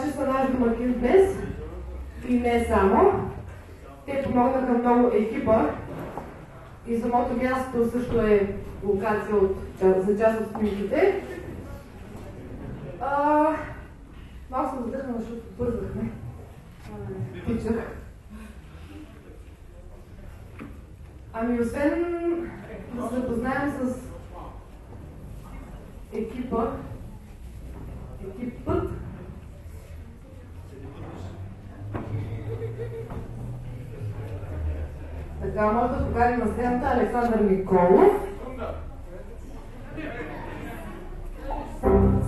Бачи са наш домакин днес и не само. Те помогнаха много екипа и самото място също е локация за част от снимките. Малко съм задъхнала, защото бързахме. Тичах. Ами освен да се запознаем с екипът, така може да покажем на сцената Александър Николов,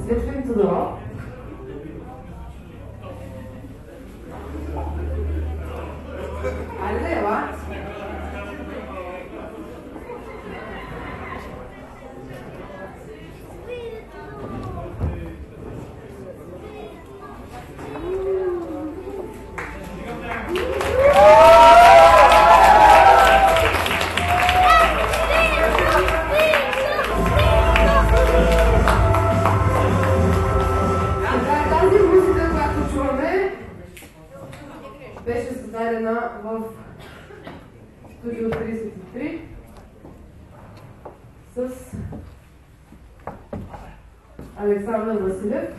Светлин Тодоров, айде да ева. Беше създадена в Студио 33 с Александър Василев,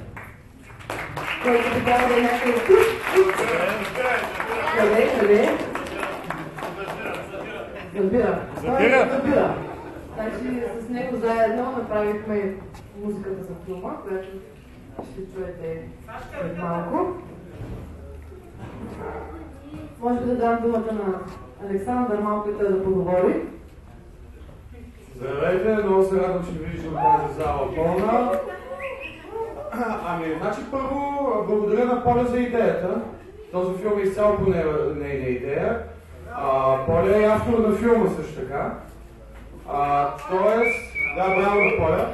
който трябва да е някакъв тук. Къде? Забира. Значи с него заедно направихме музиката за филма, която ще чуете след малко. Може би да дам думата на Александър малко и да поговори. Здравейте, много се радвам, че виждам тази зала пълна. Значи първо благодаря на Поля за идеята. Този филм е изцяло по нейна идея. Поля е автор на филма също така. Тоест, да, браво на Поля.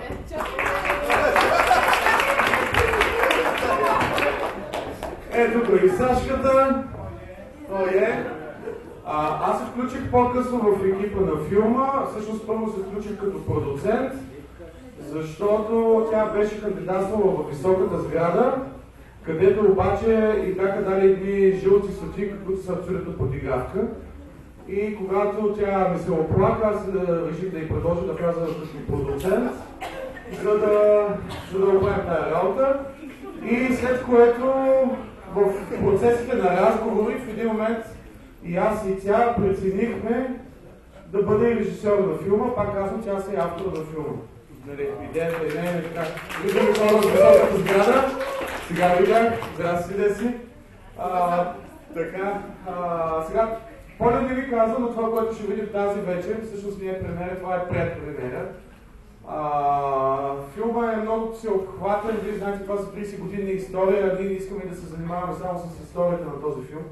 Ето го и Сашката. Той е. Аз се включих по-късно в екипа на филма. Всъщност първо се включих като продуцент, защото тя беше кандидатствала в високата сграда, където обаче и бяха дали едни жълти стотинки, които са абсолютно подигравка. И когато тя ми се оплака, аз реших да й предложа да вляза като продуцент, за да оправим тази работа. И след което в процесите на разговори в един момент и аз и тя преценихме да бъде режисьор на филма. Пак казвам, тя си е автор на филма. Идеята и не е така. Виждаме хора от високата сграда. Сега видях. Здрасти, Деси. Сега, Поля не ви казва, но това, което ще видим тази вечер, всъщност не е премиера, това е предпремиера. Филма е много всеобхватен, вие знаете, това са 30 години история, ние не искаме да се занимаваме само с историята на този филм.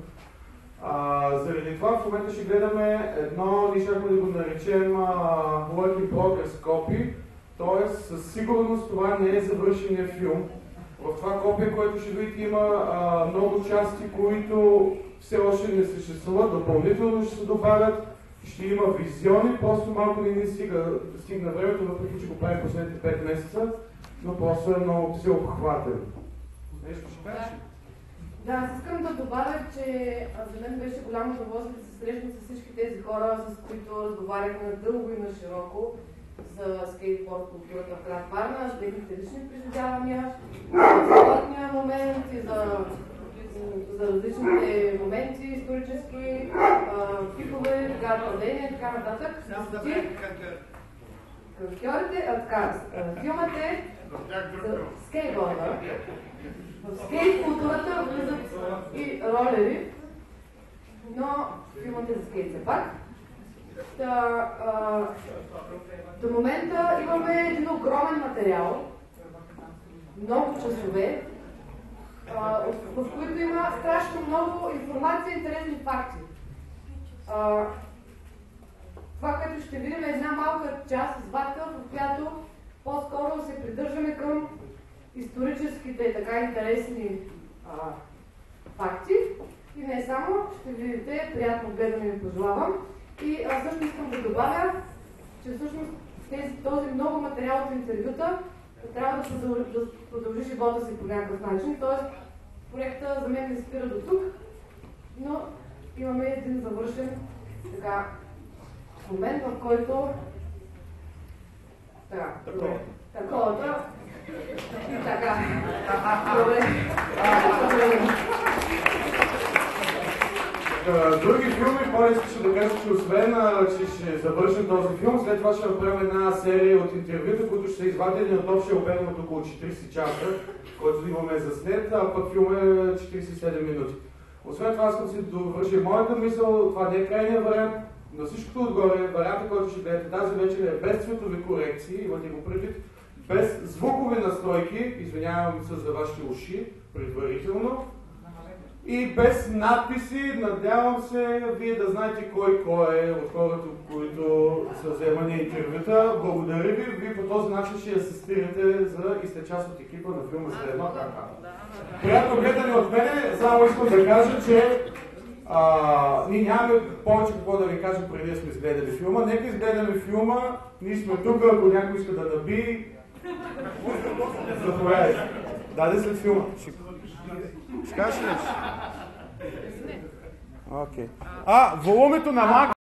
Заради това в момента ще гледаме едно, ние щяхме да го наречем Work in Progress Copy, т.е. със сигурност това не е завършения филм. В това копие, което ще видите, има много части, които все още не съществуват, допълнително ще се добавят, ще има визиони, просто малко не ни стигна времето, въпреки че го правим последните 5 месеца, но просто е много всеобхватен. Нещо ще кажеш? Да, аз искам да добавя, че за мен беше голямо удоволствие да се срещна с всички тези хора, с които разговаряхме дълго и на широко за скейтборд културата в град Варна, за техните лични преживявания, за спортния момент и за различните моменти, исторически, пикове, падения и така нататък. Филмът е за скейтборда. В скейт културата влизат и ролери, но филмът е за скейт все пак. До момента имаме един огромен материал, много часове, в които има страшно много информация и интересни факти. Това, което ще видим, е една малка част, извадка, в която по-скоро се придържаме към историческите така интересни факти. И не само, ще видите, приятно гледане ви пожелавам. И също искам да добавя, че всъщност този много материал от интервюта трябва да продължи живота си по някакъв начин. Тоест, проекта за мен не спира до тук, но имаме един завършен така момент, в който таковата и така. Добре. Други филми, Поля искаше да кажа, че освен, че ще завършим този филм, след това ще направим една серия от интервюта, които ще са извадени от общия обем от около 40 часа, който имаме заснет, а пък филм е 47 минути. Освен това, искам си довърши моята мисъл, това не е крайният вариант. На всичкото отгоре, варианта, който ще гледате тази вечер е без цветови корекции, имате го предвид, без звукови настройки, извинявам се за вашите уши предварително, и без надписи. Надявам се вие да знаете кой е от хората, които са вземани интервюта. Благодаря ви. Вие по този начин ще асистирате и сте част от екипа на филма Средно КК. Приятно гледане от мене. Само искам да кажа, че ние нямаме повече какво да ви кажем преди да сме изгледали филма. Нека изгледаме филма. Ние сме тук, ако някой иска да наби. Заповядайте. Даде след филма. Ще кажеш ли? Окей. Волумето на Мак